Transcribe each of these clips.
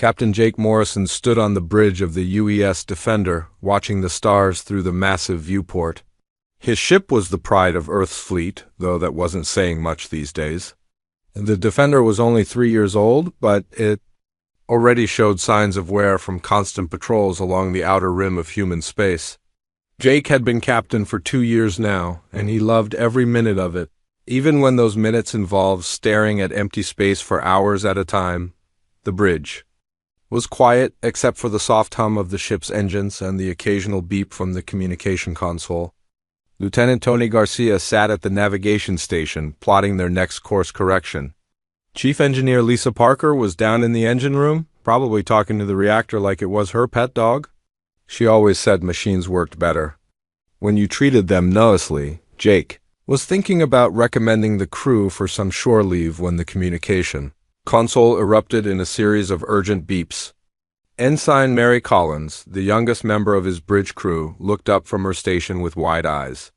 Captain Jake Morrison stood on the bridge of the UES Defender, watching the stars through the massive viewport. His ship was the pride of Earth's fleet, though that wasn't saying much these days. The Defender was only 3 years old, but it already showed signs of wear from constant patrols along the outer rim of human space. Jake had been captain for 2 years now, and he loved every minute of it, even when those minutes involved staring at empty space for hours at a time. The bridge was quiet except for the soft hum of the ship's engines and the occasional beep from the communication console. Lieutenant Tony Garcia sat at the navigation station, plotting their next course correction. Chief Engineer Lisa Parker was down in the engine room, probably talking to the reactor like it was her pet dog. She always said machines worked better when you treated them nicely. Jake was thinking about recommending the crew for some shore leave when the communication console erupted in a series of urgent beeps. Ensign Mary Collins, the youngest member of his bridge crew, looked up from her station with wide eyes.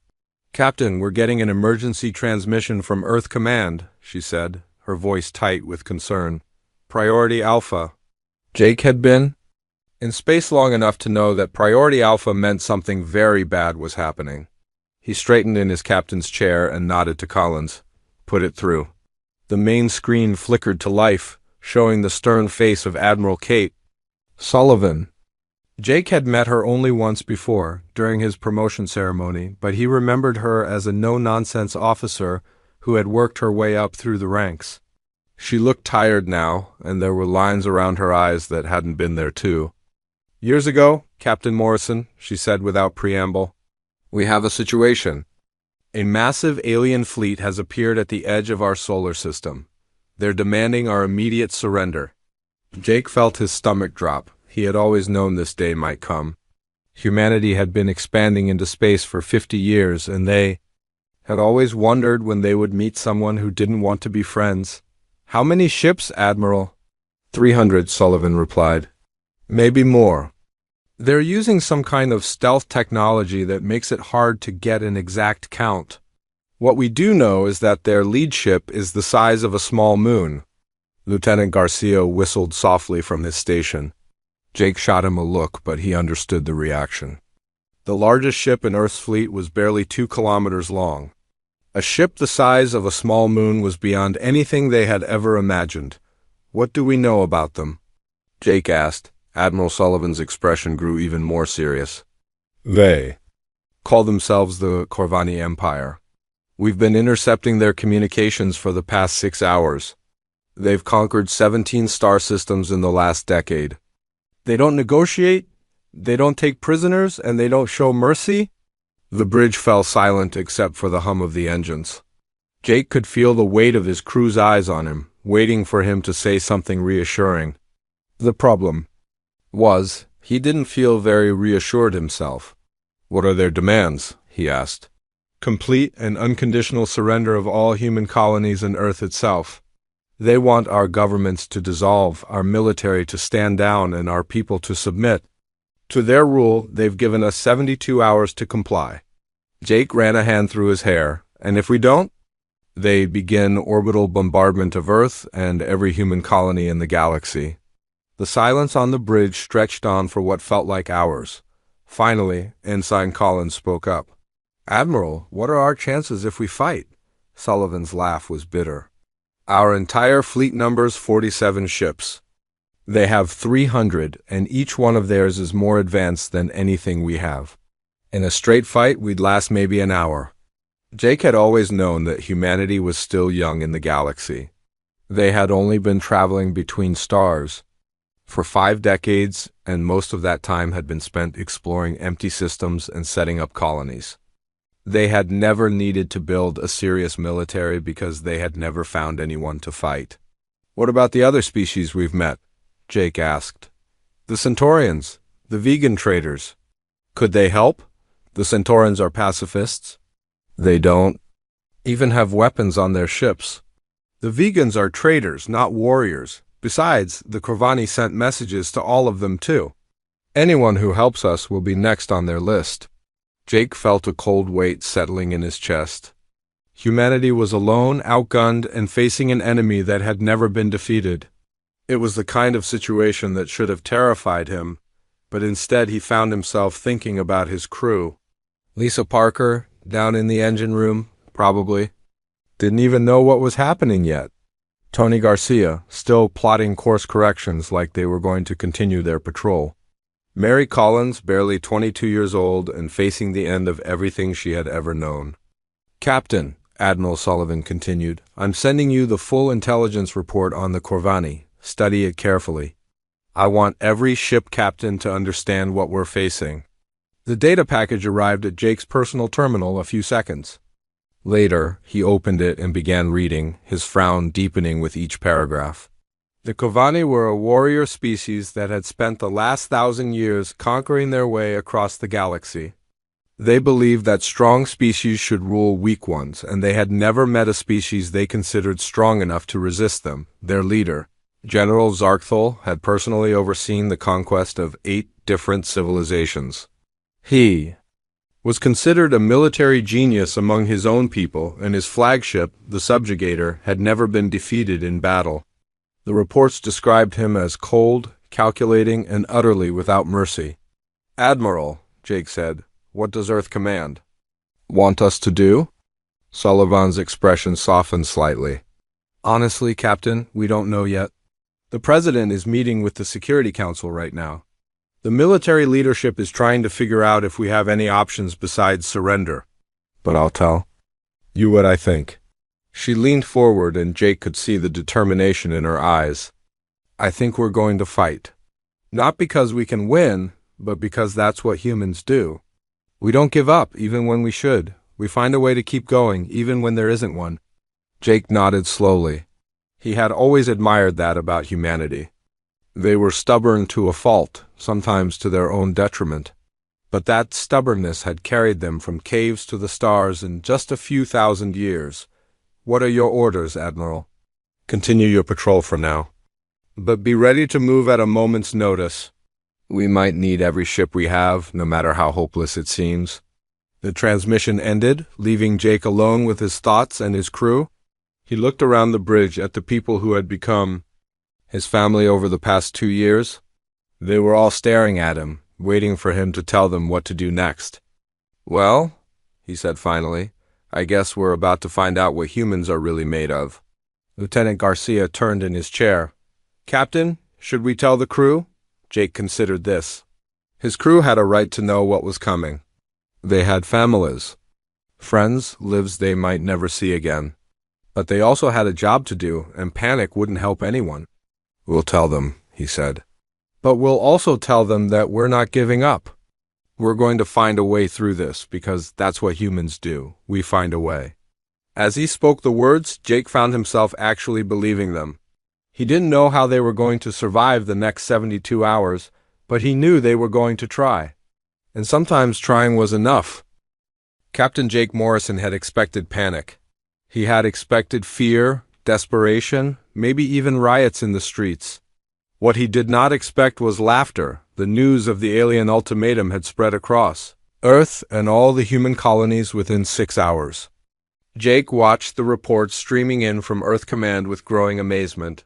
"Captain, we're getting an emergency transmission from Earth Command," she said, her voice tight with concern. "Priority Alpha." Jake had been in space long enough to know that Priority Alpha meant something very bad was happening. He straightened in his captain's chair and nodded to Collins. "Put it through." The main screen flickered to life, showing the stern face of Admiral Kate Sullivan. Jake had met her only once before, during his promotion ceremony, but he remembered her as a no-nonsense officer who had worked her way up through the ranks. She looked tired now, and there were lines around her eyes that hadn't been there too. "Years ago, Captain Morrison," she said without preamble, "we have a situation. A massive alien fleet has appeared at the edge of our solar system. They're demanding our immediate surrender." Jake felt his stomach drop. He had always known this day might come. Humanity had been expanding into space for 50 years, and they had always wondered when they would meet someone who didn't want to be friends. "How many ships, Admiral?" 300, Sullivan replied. "Maybe more. They're using some kind of stealth technology that makes it hard to get an exact count. What we do know is that their lead ship is the size of a small moon." Lieutenant Garcia whistled softly from his station. Jake shot him a look, but he understood the reaction. The largest ship in Earth's fleet was barely 2 kilometers long. A ship the size of a small moon was beyond anything they had ever imagined. "What do we know about them?" Jake asked. Admiral Sullivan's expression grew even more serious. "They call themselves the Corvani Empire. We've been intercepting their communications for the past 6 hours. They've conquered 17 star systems in the last decade. They don't negotiate, they don't take prisoners, and they don't show mercy?" The bridge fell silent except for the hum of the engines. Jake could feel the weight of his crew's eyes on him, waiting for him to say something reassuring. The problem was, he didn't feel very reassured himself. "What are their demands?" he asked. "Complete and unconditional surrender of all human colonies and Earth itself. They want our governments to dissolve, our military to stand down, and our people to submit. To their rule, they've given us 72 hours to comply." Jake ran a hand through his hair. "And if we don't?" "They begin orbital bombardment of Earth and every human colony in the galaxy." The silence on the bridge stretched on for what felt like hours. Finally, Ensign Collins spoke up. "Admiral, what are our chances if we fight?" Sullivan's laugh was bitter. "Our entire fleet numbers 47 ships. They have 300, and each one of theirs is more advanced than anything we have. In a straight fight, we'd last maybe an hour." Jake had always known that humanity was still young in the galaxy. They had only been traveling between stars for 5 decades, and most of that time had been spent exploring empty systems and setting up colonies. They had never needed to build a serious military because they had never found anyone to fight. "What about the other species we've met?" Jake asked. "The Centaurians, the vegan traders. Could they help? The Centaurians are pacifists. They don't even have weapons on their ships. The vegans are traders, not warriors. Besides, the Corvani sent messages to all of them too. Anyone who helps us will be next on their list." Jake felt a cold weight settling in his chest. Humanity was alone, outgunned, and facing an enemy that had never been defeated. It was the kind of situation that should have terrified him, but instead he found himself thinking about his crew. Lisa Parker, down in the engine room, probably. Didn't even know what was happening yet. Tony Garcia, still plotting course corrections like they were going to continue their patrol. Mary Collins, barely 22 years old and facing the end of everything she had ever known. Captain, Admiral Sullivan continued, I'm sending you the full intelligence report on the Corvani. Study it carefully. I want every ship captain to understand what we're facing. The data package arrived at Jake's personal terminal a few seconds. Later, he opened it and began reading, his frown deepening with each paragraph. The Corvani were a warrior species that had spent the last 1,000 years conquering their way across the galaxy. They believed that strong species should rule weak ones, and they had never met a species they considered strong enough to resist them. Their leader, General Zarkthol, had personally overseen the conquest of 8 different civilizations. He was considered a military genius among his own people, and his flagship, the Subjugator, had never been defeated in battle. The reports described him as cold, calculating, and utterly without mercy. Admiral, Jake said, what does Earth command? Want us to do? Sullivan's expression softened slightly. Honestly, Captain, we don't know yet. The President is meeting with the Security Council right now. The military leadership is trying to figure out if we have any options besides surrender. But I'll tell you what I think. She leaned forward and Jake could see the determination in her eyes. I think we're going to fight. Not because we can win, but because that's what humans do. We don't give up even when we should. We find a way to keep going even when there isn't one. Jake nodded slowly. He had always admired that about humanity. They were stubborn to a fault, sometimes to their own detriment. But that stubbornness had carried them from caves to the stars in just a few thousand years. What are your orders, Admiral? Continue your patrol for now. But be ready to move at a moment's notice. We might need every ship we have, no matter how hopeless it seems. The transmission ended, leaving Jake alone with his thoughts and his crew. He looked around the bridge at the people who had become his family over the past 2 years. They were all staring at him, waiting for him to tell them what to do next. Well, he said finally, I guess we're about to find out what humans are really made of. Lieutenant Garcia turned in his chair. Captain, should we tell the crew? Jake considered this. His crew had a right to know what was coming. They had families, friends, lives they might never see again. But they also had a job to do, and panic wouldn't help anyone. We'll tell them, he said. But we'll also tell them that we're not giving up. We're going to find a way through this, because that's what humans do. We find a way. As he spoke the words, Jake found himself actually believing them. He didn't know how they were going to survive the next 72 hours, but he knew they were going to try. And sometimes trying was enough. Captain Jake Morrison had expected panic. He had expected fear, desperation, maybe even riots in the streets. What he did not expect was laughter. The news of the alien ultimatum had spread across Earth and all the human colonies within 6 hours. Jake watched the reports streaming in from Earth Command with growing amazement.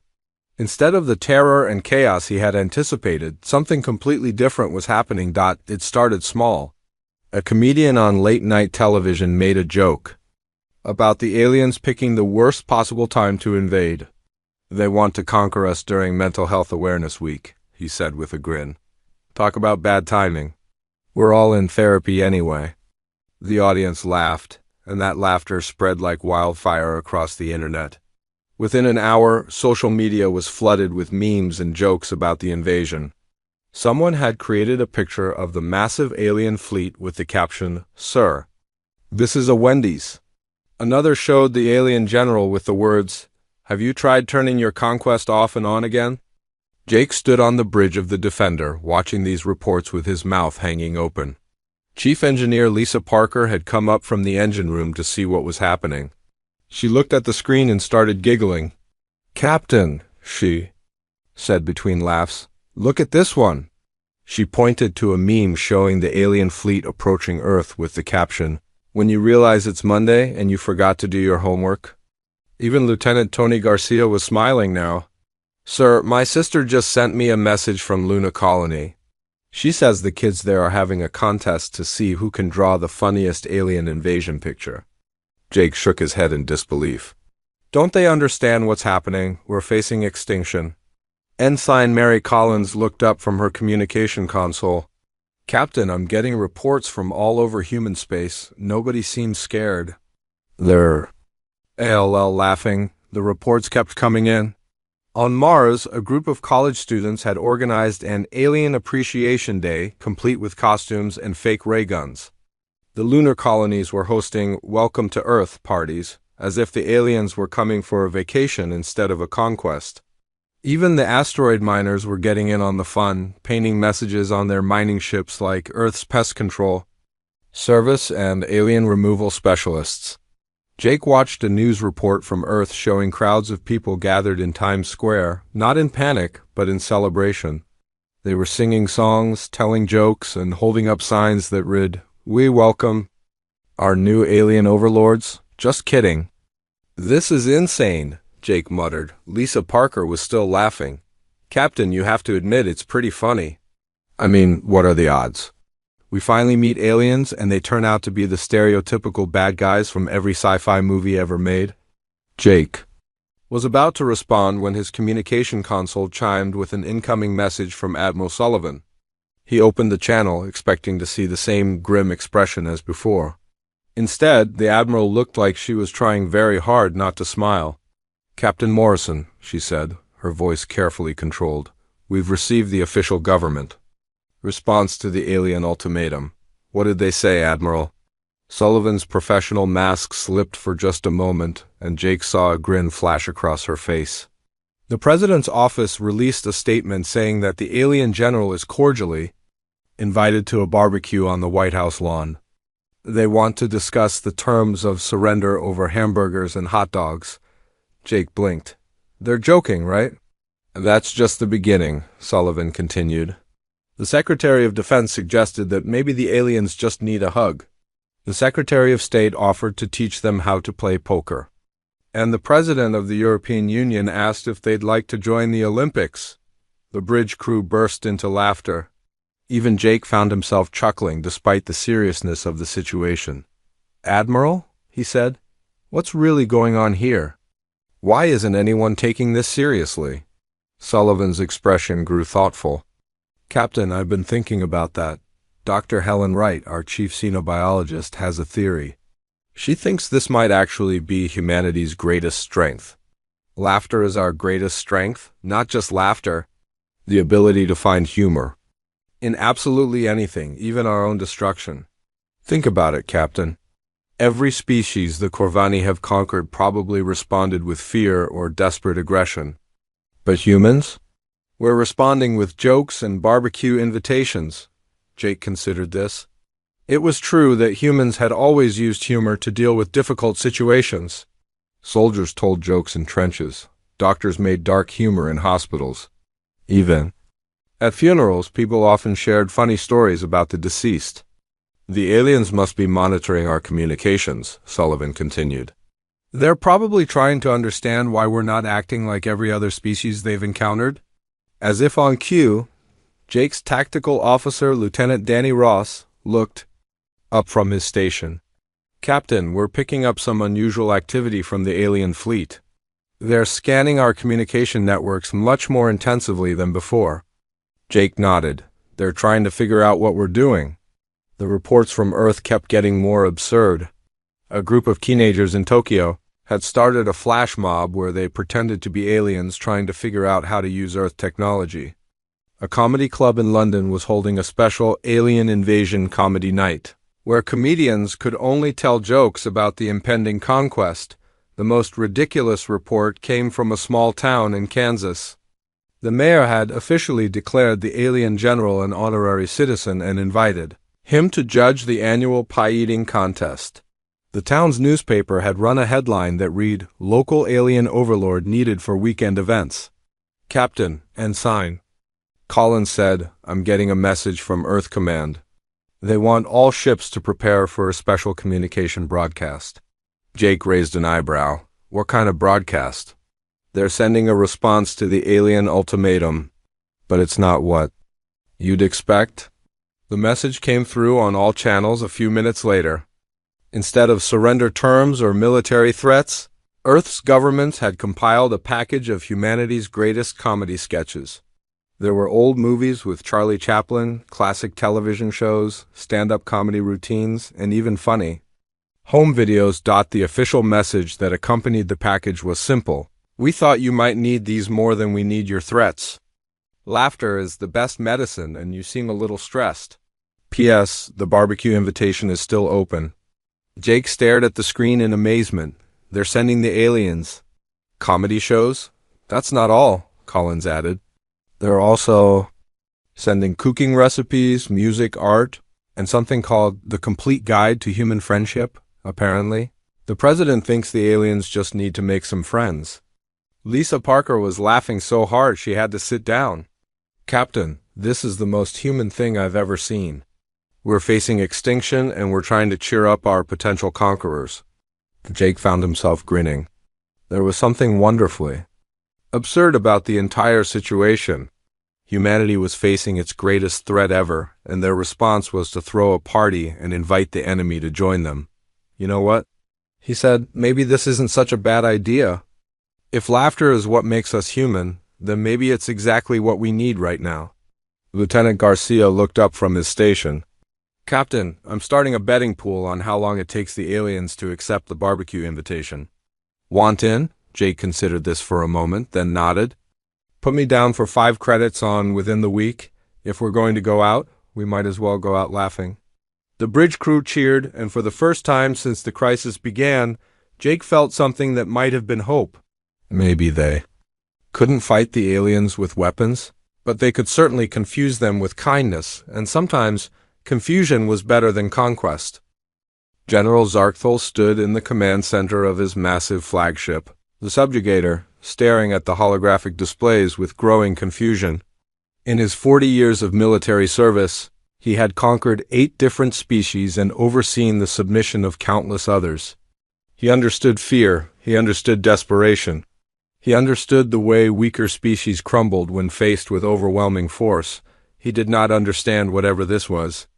Instead of the terror and chaos he had anticipated, something completely different was happening. It started small. A comedian on late-night television made a joke about the aliens picking the worst possible time to invade. They want to conquer us during Mental Health Awareness Week, he said with a grin. Talk about bad timing. We're all in therapy anyway. The audience laughed, and that laughter spread like wildfire across the internet. Within an hour, social media was flooded with memes and jokes about the invasion. Someone had created a picture of the massive alien fleet with the caption, Sir, this is a Wendy's. Another showed the alien general with the words, Have you tried turning your conquest off and on again? Jake stood on the bridge of the Defender, watching these reports with his mouth hanging open. Chief Engineer Lisa Parker had come up from the engine room to see what was happening. She looked at the screen and started giggling. Captain, she said between laughs, look at this one. She pointed to a meme showing the alien fleet approaching Earth with the caption, When you realize it's Monday and you forgot to do your homework. Even Lieutenant Tony Garcia was smiling now. Sir, my sister just sent me a message from Luna Colony. She says the kids there are having a contest to see who can draw the funniest alien invasion picture. Jake shook his head in disbelief. Don't they understand what's happening? We're facing extinction. Ensign Mary Collins looked up from her communication console. Captain, I'm getting reports from all over human space. Nobody seems scared. They're ALL laughing. The reports kept coming in. On Mars, a group of college students had organized an Alien Appreciation Day, complete with costumes and fake ray guns. The lunar colonies were hosting Welcome to Earth parties, as if the aliens were coming for a vacation instead of a conquest. Even the asteroid miners were getting in on the fun, painting messages on their mining ships like Earth's Pest Control Service and Alien Removal Specialists. Jake watched a news report from Earth showing crowds of people gathered in Times Square, not in panic, but in celebration. They were singing songs, telling jokes, and holding up signs that read, "We welcome our new alien overlords." Just kidding. This is insane, Jake muttered. Lisa Parker was still laughing. Captain, you have to admit it's pretty funny. I mean, what are the odds? We finally meet aliens and they turn out to be the stereotypical bad guys from every sci-fi movie ever made. Jake was about to respond when his communication console chimed with an incoming message from Admiral Sullivan. He opened the channel, expecting to see the same grim expression as before. Instead, the Admiral looked like she was trying very hard not to smile. Captain Morrison, she said, her voice carefully controlled, we've received the official government response to the alien ultimatum. What did they say, Admiral? Sullivan's professional mask slipped for just a moment, and Jake saw a grin flash across her face. The President's office released a statement saying that the alien general is cordially invited to a barbecue on the White House lawn. They want to discuss the terms of surrender over hamburgers and hot dogs. Jake blinked. They're joking, right? That's just the beginning, Sullivan continued. The Secretary of Defense suggested that maybe the aliens just need a hug. The Secretary of State offered to teach them how to play poker. And the President of the European Union asked if they'd like to join the Olympics. The bridge crew burst into laughter. Even Jake found himself chuckling despite the seriousness of the situation. Admiral, he said, what's really going on here? Why isn't anyone taking this seriously? Sullivan's expression grew thoughtful. Captain, I've been thinking about that. Dr. Helen Wright, our chief xenobiologist, has a theory. She thinks this might actually be humanity's greatest strength. Laughter is our greatest strength, not just laughter, the ability to find humor in absolutely anything, even our own destruction. Think about it, Captain. Every species the Corvani have conquered probably responded with fear or desperate aggression. But humans? We're responding with jokes and barbecue invitations. Jake considered this. It was true that humans had always used humor to deal with difficult situations. Soldiers told jokes in trenches. Doctors made dark humor in hospitals. Even at funerals, people often shared funny stories about the deceased. The aliens must be monitoring our communications, Sullivan continued. They're probably trying to understand why we're not acting like every other species they've encountered. As if on cue, Jake's tactical officer, Lieutenant Danny Ross, looked up from his station. Captain, we're picking up some unusual activity from the alien fleet. They're scanning our communication networks much more intensively than before. Jake nodded. They're trying to figure out what we're doing. The reports from Earth kept getting more absurd. A group of teenagers in Tokyo had started a flash mob where they pretended to be aliens trying to figure out how to use Earth technology. A comedy club in London was holding a special alien invasion comedy night, where comedians could only tell jokes about the impending conquest. The most ridiculous report came from a small town in Kansas. The mayor had officially declared the alien general an honorary citizen and invited him to judge the annual pie-eating contest. The town's newspaper had run a headline that read, "Local alien overlord needed for weekend events." Captain, Ensign Collins said, "I'm getting a message from Earth Command. They want all ships to prepare for a special communication broadcast." Jake raised an eyebrow. What kind of broadcast? They're sending a response to the alien ultimatum, but it's not what you'd expect. The message came through on all channels a few minutes later. Instead of surrender terms or military threats, Earth's governments had compiled a package of humanity's greatest comedy sketches. There were old movies with Charlie Chaplin, classic television shows, stand-up comedy routines, and even funny home videos. The official message that accompanied the package was simple. We thought you might need these more than we need your threats. Laughter is the best medicine, and you seem a little stressed. P.S. The barbecue invitation is still open. Jake stared at the screen in amazement. They're sending the aliens. Comedy shows? That's not all, Collins added. They're also sending cooking recipes, music, art, and something called The Complete Guide to Human Friendship, apparently. The president thinks the aliens just need to make some friends. Lisa Parker was laughing so hard she had to sit down. Captain, this is the most human thing I've ever seen. We're facing extinction and we're trying to cheer up our potential conquerors. Jake found himself grinning. There was something wonderfully absurd about the entire situation. Humanity was facing its greatest threat ever, and their response was to throw a party and invite the enemy to join them. You know what? He said, maybe this isn't such a bad idea. If laughter is what makes us human, then maybe it's exactly what we need right now. Lieutenant Garcia looked up from his station. Captain, I'm starting a betting pool on how long it takes the aliens to accept the barbecue invitation. Want in? Jake considered this for a moment, then nodded. Put me down for 5 credits on within the week. If we're going to go out, we might as well go out laughing. The bridge crew cheered, and for the first time since the crisis began, Jake felt something that might have been hope. Maybe they couldn't fight the aliens with weapons, but they could certainly confuse them with kindness, and sometimes confusion was better than conquest. General Zarkthal stood in the command center of his massive flagship, the subjugator, staring at the holographic displays with growing confusion. In his 40 years of military service, he had conquered 8 different species and overseen the submission of countless others. He understood fear, he understood desperation. He understood the way weaker species crumbled when faced with overwhelming force. He did not understand whatever this was.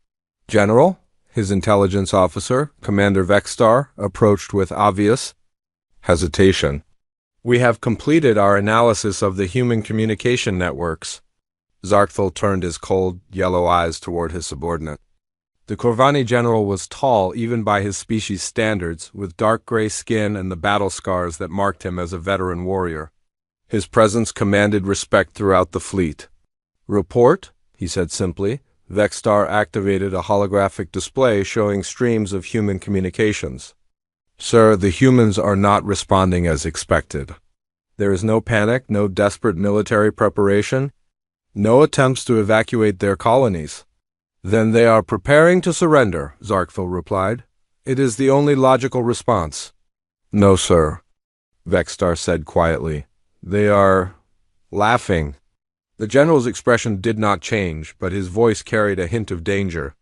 General, his intelligence officer, Commander Vexstar, approached with obvious hesitation. We have completed our analysis of the human communication networks. Zarkthal turned his cold, yellow eyes toward his subordinate. The Corvani general was tall even by his species' standards, with dark gray skin and the battle scars that marked him as a veteran warrior. His presence commanded respect throughout the fleet. Report, he said simply. Vexstar activated a holographic display showing streams of human communications. Sir, the humans are not responding as expected. There is no panic, no desperate military preparation, no attempts to evacuate their colonies. Then they are preparing to surrender, Zarkthal replied. It is the only logical response. No, sir, Vexstar said quietly. They are laughing. The general's expression did not change, but his voice carried a hint of danger.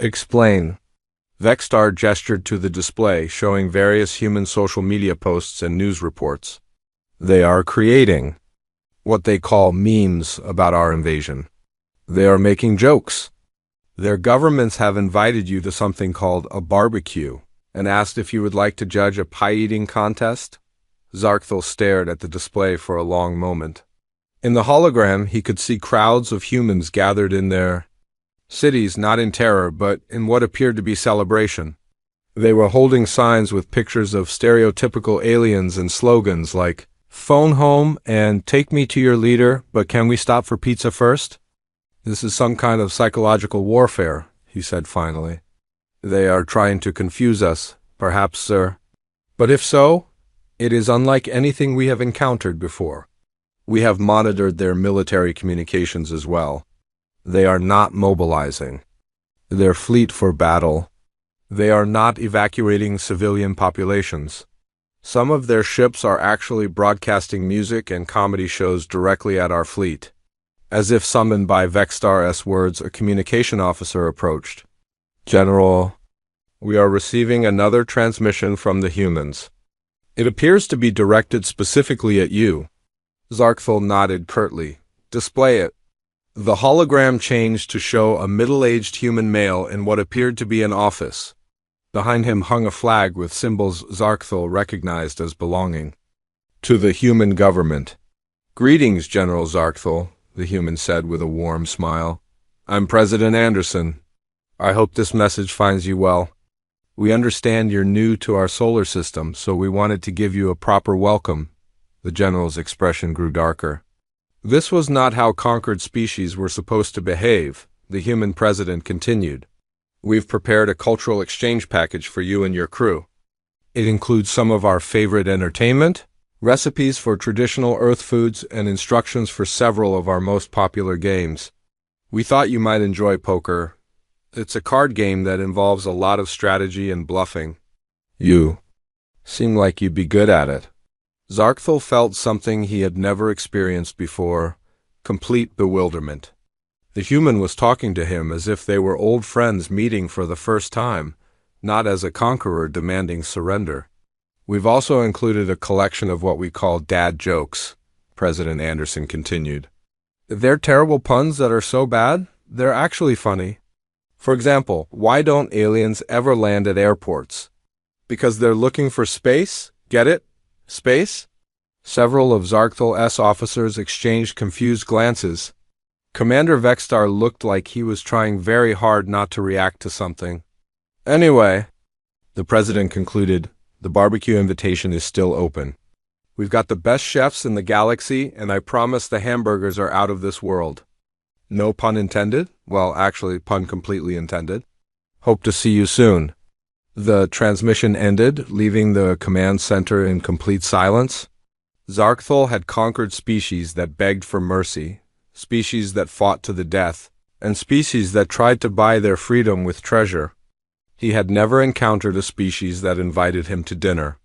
Explain. Vexstar gestured to the display, showing various human social media posts and news reports. They are creating what they call memes about our invasion. They are making jokes. Their governments have invited you to something called a barbecue and asked if you would like to judge a pie-eating contest. Zarkthal stared at the display for a long moment. In the hologram, he could see crowds of humans gathered in their cities, not in terror, but in what appeared to be celebration. They were holding signs with pictures of stereotypical aliens and slogans like, "Phone home" and "Take me to your leader, but can we stop for pizza first?" This is some kind of psychological warfare, he said finally. They are trying to confuse us, perhaps, sir. But if so, it is unlike anything we have encountered before. We have monitored their military communications as well. They are not mobilizing their fleet for battle. They are not evacuating civilian populations. Some of their ships are actually broadcasting music and comedy shows directly at our fleet. As if summoned by Vexstar's words, a communication officer approached. General, we are receiving another transmission from the humans. It appears to be directed specifically at you. Zarkthul nodded curtly. Display it. The hologram changed to show a middle-aged human male in what appeared to be an office. Behind him hung a flag with symbols Zarkthul recognized as belonging to the human government. Greetings, General Zarkthul, the human said with a warm smile. I'm President Anderson. I hope this message finds you well. We understand you're new to our solar system, so we wanted to give you a proper welcome. The general's expression grew darker. This was not how conquered species were supposed to behave, the human president continued. We've prepared a cultural exchange package for you and your crew. It includes some of our favorite entertainment, recipes for traditional Earth foods, and instructions for several of our most popular games. We thought you might enjoy poker. It's a card game that involves a lot of strategy and bluffing. You seem like you'd be good at it. Zarkthul felt something he had never experienced before, complete bewilderment. The human was talking to him as if they were old friends meeting for the first time, not as a conqueror demanding surrender. We've also included a collection of what we call dad jokes, President Anderson continued. They're terrible puns that are so bad, they're actually funny. For example, why don't aliens ever land at airports? Because they're looking for space? Get it? Space? Several of Zarkthul's officers exchanged confused glances. Commander Vextar looked like he was trying very hard not to react to something. Anyway, the president concluded, the barbecue invitation is still open. We've got the best chefs in the galaxy, and I promise the hamburgers are out of this world. No pun intended? Well, actually, pun completely intended. Hope to see you soon. The transmission ended, leaving the command center in complete silence. Zarkthul had conquered species that begged for mercy, species that fought to the death, and species that tried to buy their freedom with treasure. He had never encountered a species that invited him to dinner.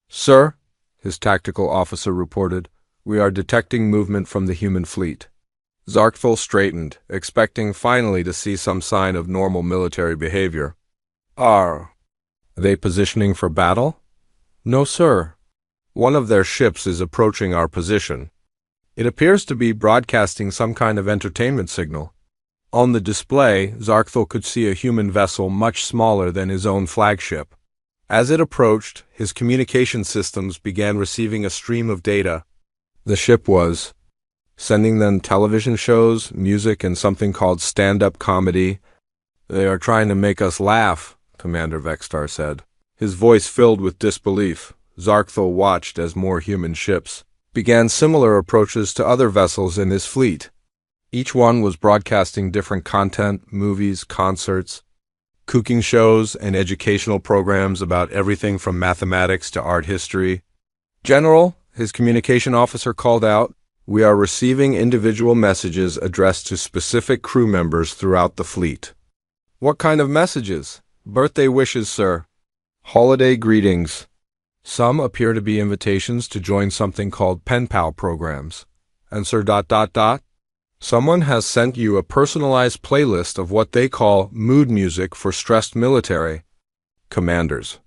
Sir, his tactical officer reported, we are detecting movement from the human fleet. Zarkthul straightened, expecting finally to see some sign of normal military behavior. Are they positioning for battle? No, sir. One of their ships is approaching our position. It appears to be broadcasting some kind of entertainment signal. On the display, Zarkthul could see a human vessel much smaller than his own flagship. As it approached, his communication systems began receiving a stream of data. The ship was sending them television shows, music, and something called stand-up comedy. They are trying to make us laugh, Commander Vextar said. His voice filled with disbelief. Zarkthul watched as more human ships began similar approaches to other vessels in his fleet. Each one was broadcasting different content, movies, concerts, cooking shows, and educational programs about everything from mathematics to art history. General, his communication officer called out, we are receiving individual messages addressed to specific crew members throughout the fleet. What kind of messages? Birthday wishes, sir. Holiday greetings. Some appear to be invitations to join something called pen pal programs. And sir ... Someone has sent you a personalized playlist of what they call mood music for stressed military commanders.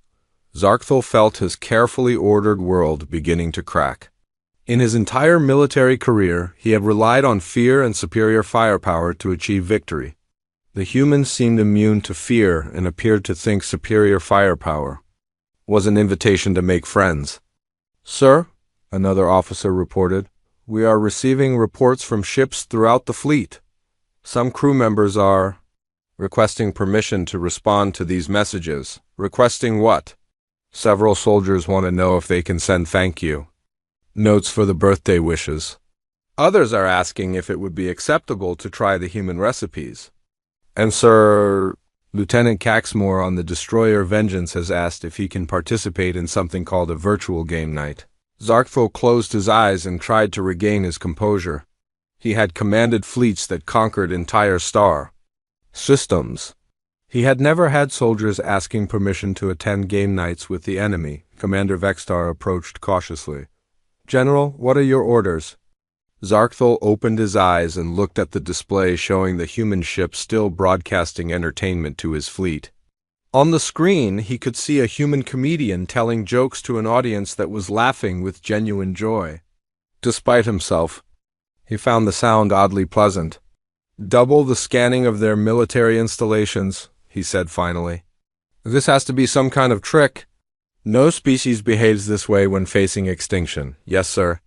Zarkthul felt his carefully ordered world beginning to crack. In his entire military career, he had relied on fear and superior firepower to achieve victory. The humans seemed immune to fear and appeared to think superior firepower was an invitation to make friends. Sir, another officer reported, we are receiving reports from ships throughout the fleet. Some crew members are requesting permission to respond to these messages. Requesting what? Several soldiers want to know if they can send thank you notes for the birthday wishes. Others are asking if it would be acceptable to try the human recipes. And Sir Lieutenant Caxmore on the destroyer Vengeance has asked if he can participate in something called a virtual game night. Zarkthul closed his eyes and tried to regain his composure. He had commanded fleets that conquered entire star systems. He had never had soldiers asking permission to attend game nights with the enemy. Commander Vextar approached cautiously. General, what are your orders? Zarkthul opened his eyes and looked at the display showing the human ship still broadcasting entertainment to his fleet. On the screen, he could see a human comedian telling jokes to an audience that was laughing with genuine joy. Despite himself, he found the sound oddly pleasant. "Double the scanning of their military installations," he said finally. "This has to be some kind of trick. No species behaves this way when facing extinction." "Yes, sir."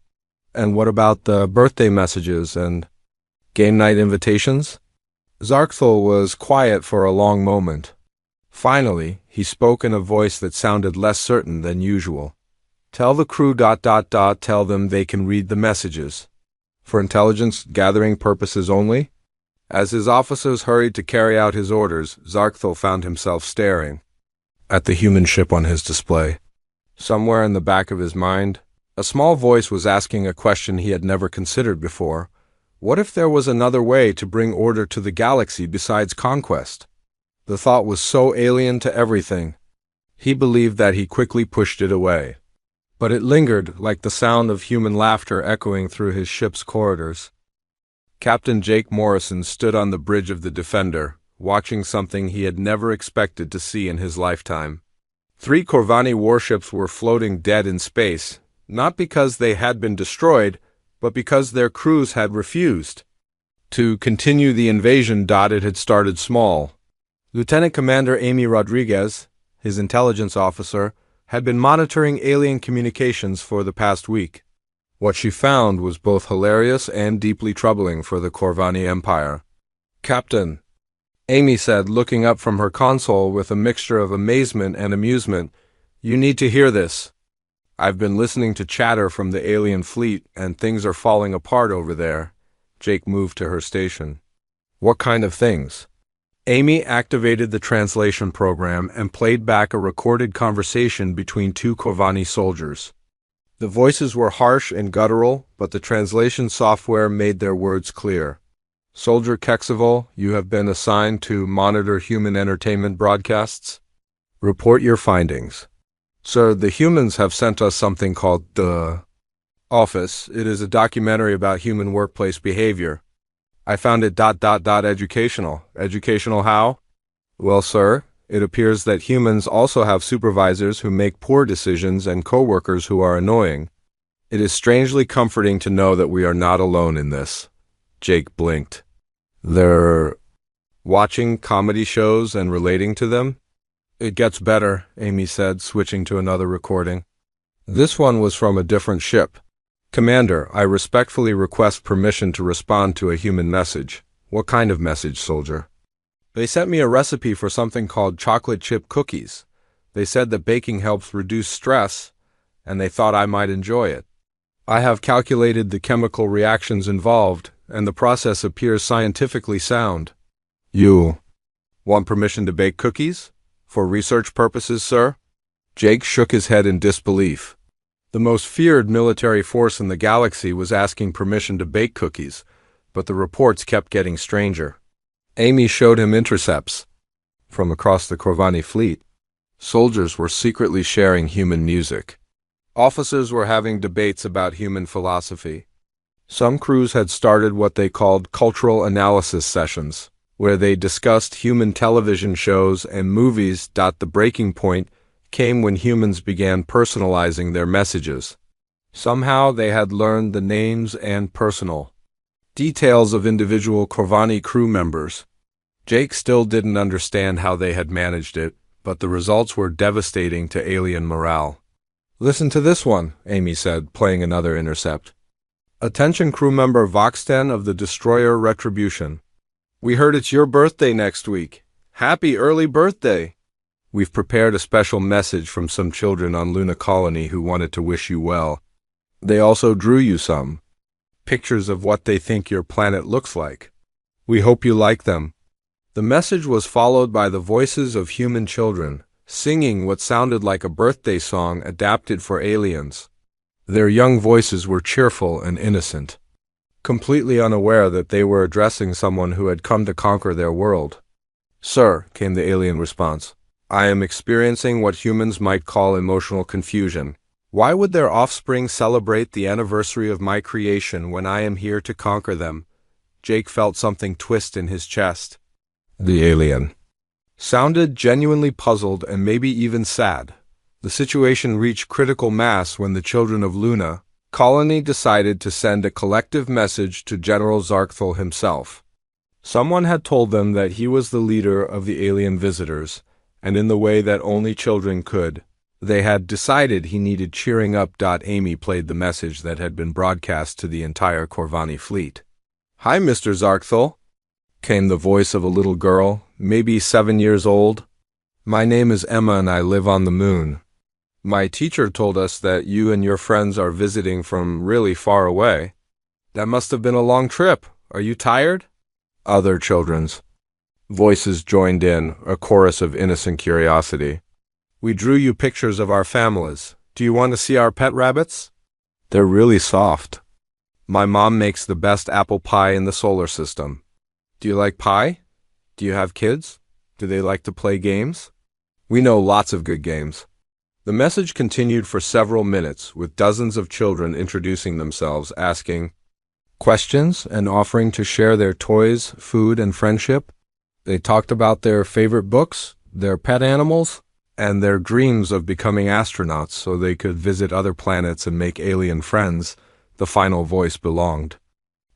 "And what about the birthday messages and game night invitations?" Zarkthul was quiet for a long moment. Finally, he spoke in a voice that sounded less certain than usual. "Tell the crew ... tell them they can read the messages. For intelligence gathering purposes only?" As his officers hurried to carry out his orders, Zarkthul found himself staring at the human ship on his display. Somewhere in the back of his mind, a small voice was asking a question he had never considered before. What if there was another way to bring order to the galaxy besides conquest? The thought was so alien to everything. He believed that he quickly pushed it away. But it lingered like the sound of human laughter echoing through his ship's corridors. Captain Jake Morrison stood on the bridge of the Defender, watching something he had never expected to see in his lifetime. 3 Corvani warships were floating dead in space, not because they had been destroyed, but because their crews had refused to continue the invasion. It had started small. Lieutenant Commander Amy Rodriguez, his intelligence officer, had been monitoring alien communications for the past week. What she found was both hilarious and deeply troubling for the Corvani Empire. "Captain," Amy said, looking up from her console with a mixture of amazement and amusement, "you need to hear this. I've been listening to chatter from the alien fleet, and things are falling apart over there." Jake moved to her station. "What kind of things?" Amy activated the translation program and played back a recorded conversation between 2 Corvani soldiers. The voices were harsh and guttural, but the translation software made their words clear. "Soldier Kexival, you have been assigned to monitor human entertainment broadcasts. Report your findings." "Sir, the humans have sent us something called The Office. It is a documentary about human workplace behavior. I found it ... educational." "Educational how?" "Well, sir, it appears that humans also have supervisors who make poor decisions and coworkers who are annoying. It is strangely comforting to know that we are not alone in this." Jake blinked. "They're watching comedy shows and relating to them?" "It gets better," Amy said, switching to another recording. This one was from a different ship. "Commander, I respectfully request permission to respond to a human message." "What kind of message, soldier?" "They sent me a recipe for something called chocolate chip cookies. They said that baking helps reduce stress, and they thought I might enjoy it. I have calculated the chemical reactions involved, and the process appears scientifically sound." "You want permission to bake cookies? For research purposes, sir?" Jake shook his head in disbelief. The most feared military force in the galaxy was asking permission to bake cookies, but the reports kept getting stranger. Amy showed him intercepts from across the Corvani fleet. Soldiers were secretly sharing human music. Officers were having debates about human philosophy. Some crews had started what they called cultural analysis sessions, where they discussed human television shows and movies. The breaking point came when humans began personalizing their messages. Somehow they had learned the names and personal details of individual Corvani crew members. Jake still didn't understand how they had managed it, but the results were devastating to alien morale. "Listen to this one," Amy said, playing another intercept. "Attention crew member Voxten of the destroyer Retribution. We heard it's your birthday next week. Happy early birthday! We've prepared a special message from some children on Luna Colony who wanted to wish you well. They also drew you some pictures of what they think your planet looks like. We hope you like them." The message was followed by the voices of human children, singing what sounded like a birthday song adapted for aliens. Their young voices were cheerful and innocent, completely unaware that they were addressing someone who had come to conquer their world. "Sir," came the alien response, "I am experiencing what humans might call emotional confusion. Why would their offspring celebrate the anniversary of my creation when I am here to conquer them?" Jake felt something twist in his chest. The alien sounded genuinely puzzled and maybe even sad. The situation reached critical mass when the children of Luna colony decided to send a collective message to General Zarkthal himself. Someone had told them that he was the leader of the alien visitors, and in the way that only children could, they had decided he needed cheering up. Amy played the message that had been broadcast to the entire Corvani fleet. "Hi, Mr. Zarkthal," came the voice of a little girl, maybe 7 years old. "My name is Emma and I live on the moon. My teacher told us that you and your friends are visiting from really far away. That must have been a long trip. Are you tired?" Other children's voices joined in, a chorus of innocent curiosity. "We drew you pictures of our families. Do you want to see our pet rabbits? They're really soft. My mom makes the best apple pie in the solar system. Do you like pie? Do you have kids? Do they like to play games? We know lots of good games." The message continued for several minutes, with dozens of children introducing themselves, asking questions, and offering to share their toys, food, and friendship. They talked about their favorite books, their pet animals, and their dreams of becoming astronauts so they could visit other planets and make alien friends. The final voice belonged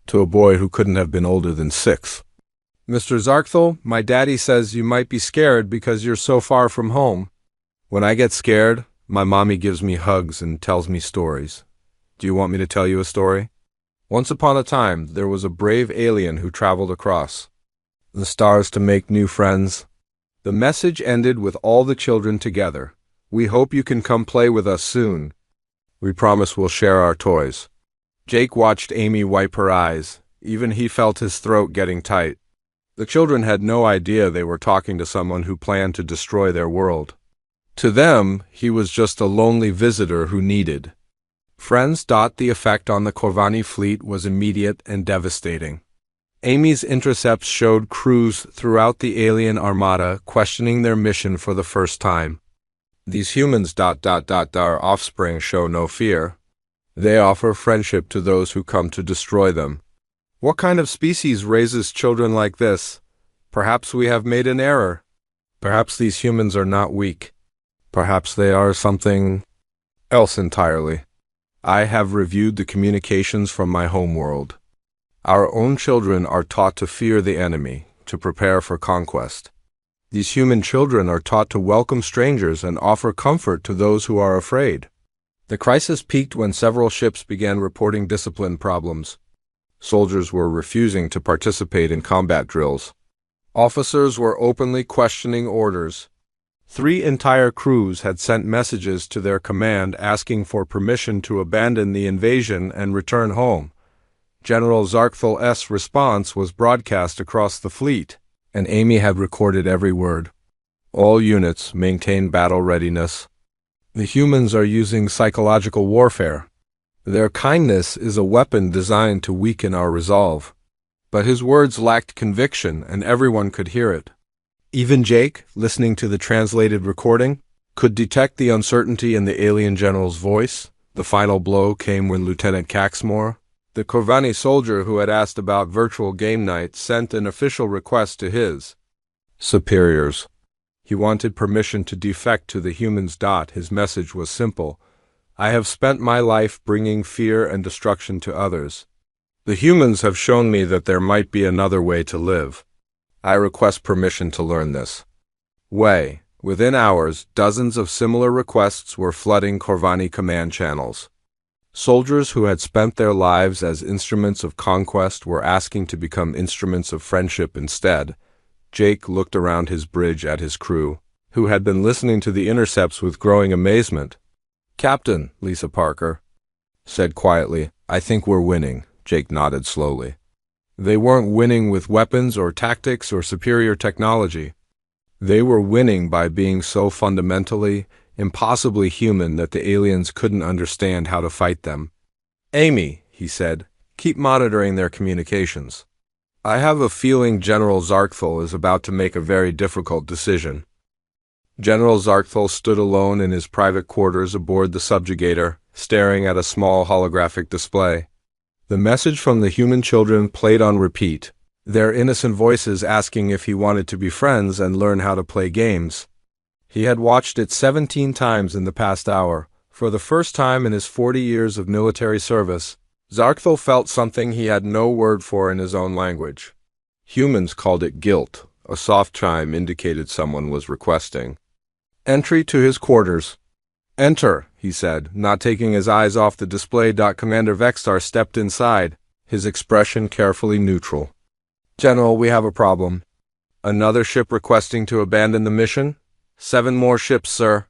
to a boy who couldn't have been older than 6. "Mr. Zarkthal, my daddy says you might be scared because you're so far from home. When I get scared, my mommy gives me hugs and tells me stories. Do you want me to tell you a story? Once upon a time, there was a brave alien who traveled across the stars to make new friends." The message ended with all the children together. "We hope you can come play with us soon. We promise we'll share our toys." Jake watched Amy wipe her eyes. Even he felt his throat getting tight. The children had no idea they were talking to someone who planned to destroy their world. To them, he was just a lonely visitor who needed friends. The effect on the Corvani fleet was immediate and devastating. Amy's intercepts showed crews throughout the alien armada questioning their mission for the first time. "These humans. Our offspring show no fear. They offer friendship to those who come to destroy them. What kind of species raises children like this? Perhaps we have made an error. Perhaps these humans are not weak. Perhaps they are something else entirely. I have reviewed the communications from my home world. Our own children are taught to fear the enemy, to prepare for conquest. These human children are taught to welcome strangers and offer comfort to those who are afraid." The crisis peaked when several ships began reporting discipline problems. Soldiers were refusing to participate in combat drills. Officers were openly questioning orders. 3 entire crews had sent messages to their command asking for permission to abandon the invasion and return home. General Zarkthal's response was broadcast across the fleet, and Amy had recorded every word. "All units maintain battle readiness. The humans are using psychological warfare. Their kindness is a weapon designed to weaken our resolve." But his words lacked conviction, and everyone could hear it. Even Jake, listening to the translated recording, could detect the uncertainty in the alien general's voice. The final blow came when Lieutenant Caxmore, the Corvani soldier who had asked about virtual game night, sent an official request to his superiors. He wanted permission to defect to the humans. His message was simple: "I have spent my life bringing fear and destruction to others. The humans have shown me that there might be another way to live. I request permission to learn this way." Within hours, dozens of similar requests were flooding Corvani command channels. Soldiers who had spent their lives as instruments of conquest were asking to become instruments of friendship instead. Jake looked around his bridge at his crew, who had been listening to the intercepts with growing amazement. "Captain," Lisa Parker said quietly, "I think we're winning." Jake nodded slowly. They weren't winning with weapons or tactics or superior technology. They were winning by being so fundamentally, impossibly human that the aliens couldn't understand how to fight them. "Amy," he said, "keep monitoring their communications. I have a feeling General Zarkthal is about to make a very difficult decision." General Zarkthal stood alone in his private quarters aboard the subjugator, staring at a small holographic display. The message from the human children played on repeat. their innocent voices asking if he wanted to be friends and learn how to play games. He had watched it 17 times in the past hour. For the first time in his 40 years of military service, Zarkthul felt something he had no word for in his own language. Humans called it guilt. A soft chime indicated someone was requesting entry to his quarters. "Enter," he said, not taking his eyes off the display. Commander Vextar stepped inside, his expression carefully neutral. "General, we have a problem." "Another ship requesting to abandon the mission?" "7 more ships, sir."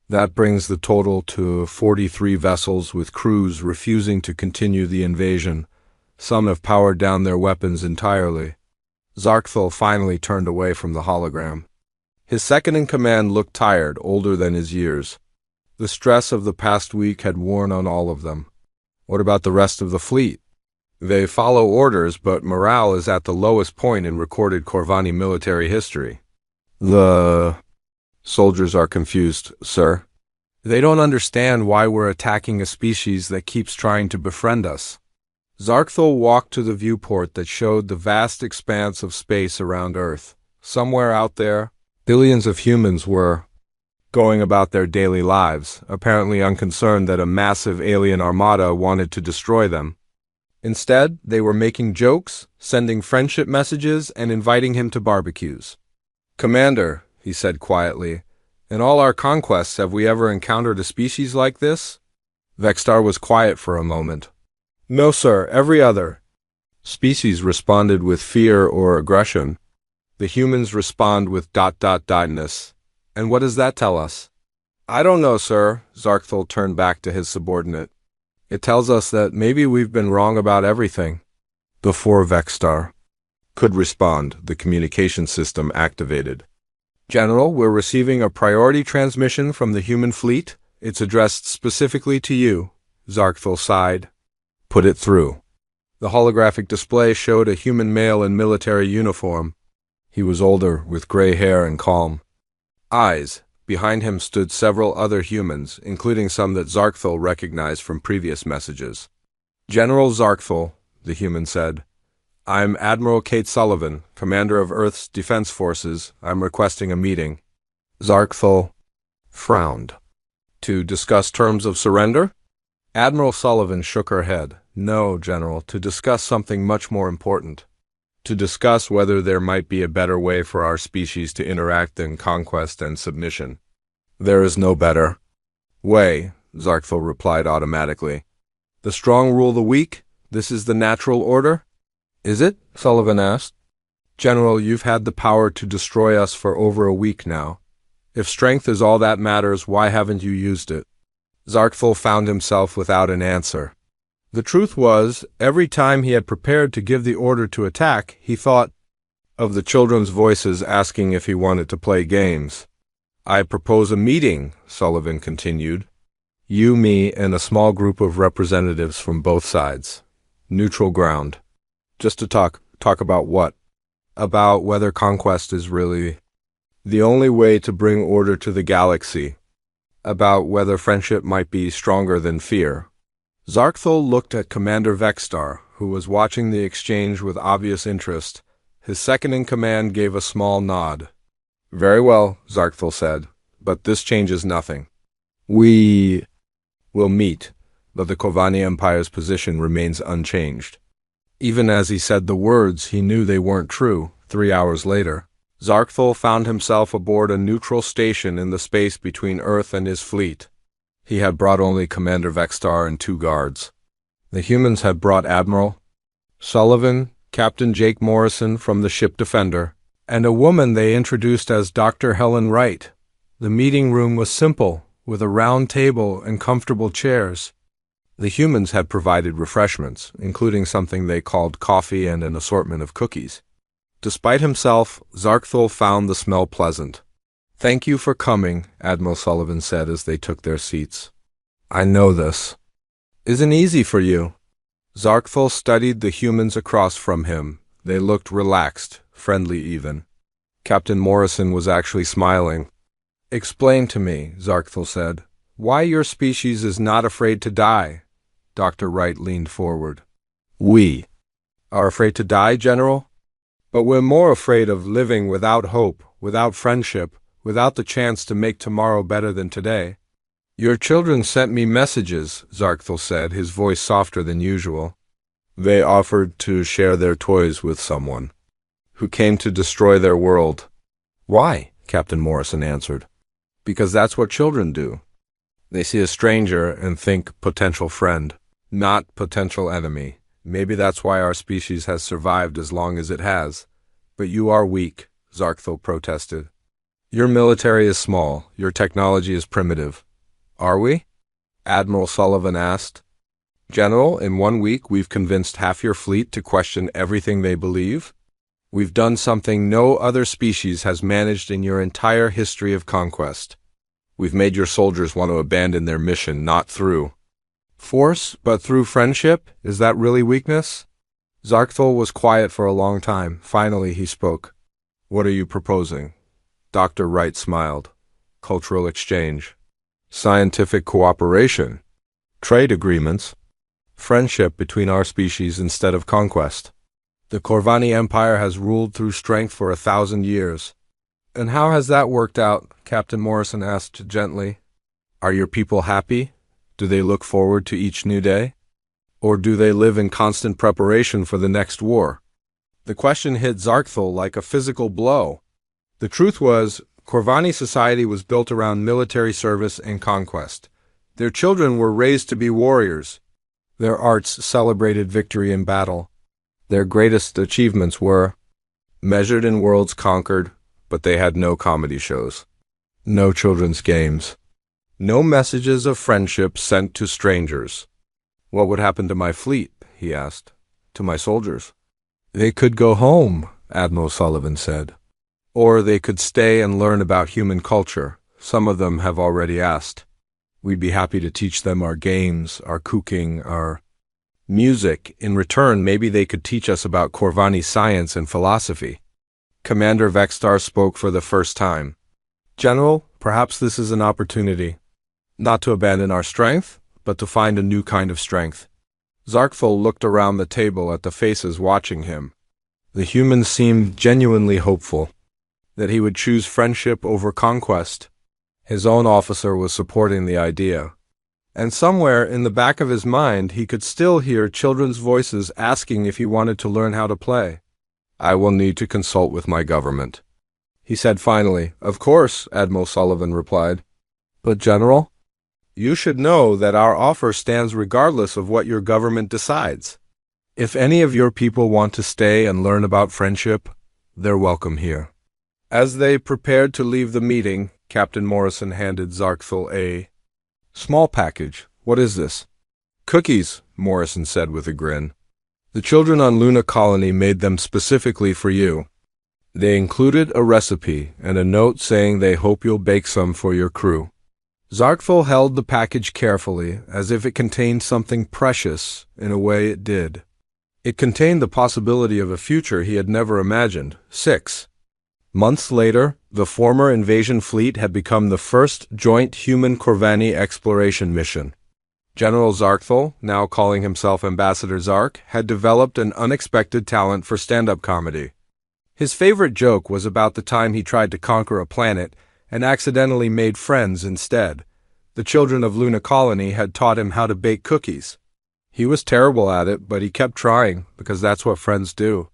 That brings the total to 43 vessels with crews refusing to continue the invasion. Some have powered down their weapons entirely. Zarkthul finally turned away from the hologram. His second-in-command looked tired, older than his years. The stress of the past week had worn on all of them. What about the rest of the fleet? They follow orders, but morale is at the lowest point in recorded Corvani military history. The soldiers are confused, sir. They don't understand why we're attacking a species that keeps trying to befriend us. Zarkthul walked to the viewport that showed the vast expanse of space around Earth. Somewhere out there, billions of humans were going about their daily lives, apparently unconcerned that a massive alien armada wanted to destroy them. Instead, they were making jokes, sending friendship messages, and inviting him to barbecues. "Commander," he said quietly, "in all our conquests have we ever encountered a species like this?" Vextar was quiet for a moment. "No, sir, every other species responded with fear or aggression. The humans respond with ... ness. And what does that tell us?" "I don't know, sir." Zarkthul turned back to his subordinate. "It tells us that maybe we've been wrong about everything." Before Vextar could respond, the communication system activated. "General, we're receiving a priority transmission from the human fleet. It's addressed specifically to you." Zarkthul sighed. "Put it through." The holographic display showed a human male in military uniform. He was older, with gray hair and calm eyes. Behind him stood several other humans, including some that Zarkthul recognized from previous messages. "General Zarkthul," the human said, "I'm Admiral Kate Sullivan, commander of Earth's Defense Forces. I'm requesting a meeting." Zarkthul frowned. "To discuss terms of surrender?" Admiral Sullivan shook her head. "No, General, to discuss something much more important. To discuss whether there might be a better way for our species to interact than conquest and submission." "There is no better way," Zarkthul replied automatically. "The strong rule the weak? This is the natural order?" "Is it?" Sullivan asked. "General, you've had the power to destroy us for over a week now. If strength is all that matters, why haven't you used it?" Zarkthul found himself without an answer. The truth was, every time he had prepared to give the order to attack, he thought of the children's voices asking if he wanted to play games. "I propose a meeting," Sullivan continued. "You, me, and a small group of representatives from both sides. Neutral ground. Just to talk about what? About whether conquest is really the only way to bring order to the galaxy. About whether friendship might be stronger than fear." Zarkthul looked at Commander Vextar, who was watching the exchange with obvious interest. His second-in-command gave a small nod. "Very well," Zarkthul said, "but this changes nothing. We will meet, but the Corvani Empire's position remains unchanged." Even as he said the words, he knew they weren't true. 3 hours later, Zarkthul found himself aboard a neutral station in the space between Earth and his fleet. He had brought only Commander Vextar and 2 guards. The humans had brought Admiral Sullivan, Captain Jake Morrison from the ship Defender, and a woman they introduced as Dr. Helen Wright. The meeting room was simple, with a round table and comfortable chairs. The humans had provided refreshments, including something they called coffee and an assortment of cookies. Despite himself, Zarkthul found the smell pleasant. "Thank you for coming," Admiral Sullivan said as they took their seats. "I know this isn't easy for you." Zarkthul studied the humans across from him. They looked relaxed, friendly even. Captain Morrison was actually smiling. "Explain to me," Zarkthul said, "why your species is not afraid to die." Dr. Wright leaned forward. "We are afraid to die, General?" But we're more afraid of living without hope, without friendship, without the chance to make tomorrow better than today. Your children sent me messages, Zarkthal said, his voice softer than usual. They offered to share their toys with someone who came to destroy their world. Why? Captain Morrison answered. Because that's what children do. They see a stranger and think potential friend, not potential enemy. Maybe that's why our species has survived as long as it has. But you are weak, Zarkthal protested. Your military is small, your technology is primitive. Are we? Admiral Sullivan asked. General, in 1 week we've convinced half your fleet to question everything they believe. We've done something no other species has managed in your entire history of conquest. We've made your soldiers want to abandon their mission not through force, but through friendship. Is that really weakness? Zarkthal was quiet for a long time. Finally he spoke. What are you proposing? Dr. Wright smiled. Cultural exchange. Scientific cooperation. Trade agreements. Friendship between our species instead of conquest. The Corvani Empire has ruled through strength for 1,000 years. And how has that worked out? Captain Morrison asked gently. Are your people happy? Do they look forward to each new day? Or do they live in constant preparation for the next war? The question hit Zarkthal like a physical blow. The truth was, Corvani society was built around military service and conquest. Their children were raised to be warriors. Their arts celebrated victory in battle. Their greatest achievements were measured in worlds conquered, but they had no comedy shows, no children's games, no messages of friendship sent to strangers. What would happen to my fleet? He asked. To my soldiers. They could go home, Admiral Sullivan said. Or they could stay and learn about human culture. Some of them have already asked. We'd be happy to teach them our games, our cooking, our music. In return, maybe they could teach us about Corvani science and philosophy. Commander Vextar spoke for the first time. General, perhaps this is an opportunity. Not to abandon our strength, but to find a new kind of strength. Zarkthal looked around the table at the faces watching him. The humans seemed genuinely hopeful that he would choose friendship over conquest. His own officer was supporting the idea. And somewhere in the back of his mind he could still hear children's voices asking if he wanted to learn how to play. I will need to consult with my government, he said finally. Of course, Admiral Sullivan replied. But General, you should know that our offer stands regardless of what your government decides. If any of your people want to stay and learn about friendship, they're welcome here. As they prepared to leave the meeting, Captain Morrison handed Zarkthal a small package. What is this? Cookies, Morrison said with a grin. The children on Luna Colony made them specifically for you. They included a recipe and a note saying they hope you'll bake some for your crew. Zarkthal held the package carefully, as if it contained something precious. In a way it did. It contained the possibility of a future he had never imagined. 6 months later, the former invasion fleet had become the first joint human-Corvani exploration mission. General Zarkthal, now calling himself Ambassador Zark, had developed an unexpected talent for stand-up comedy. His favorite joke was about the time he tried to conquer a planet and accidentally made friends instead. The children of Luna Colony had taught him how to bake cookies. He was terrible at it, but he kept trying, because that's what friends do.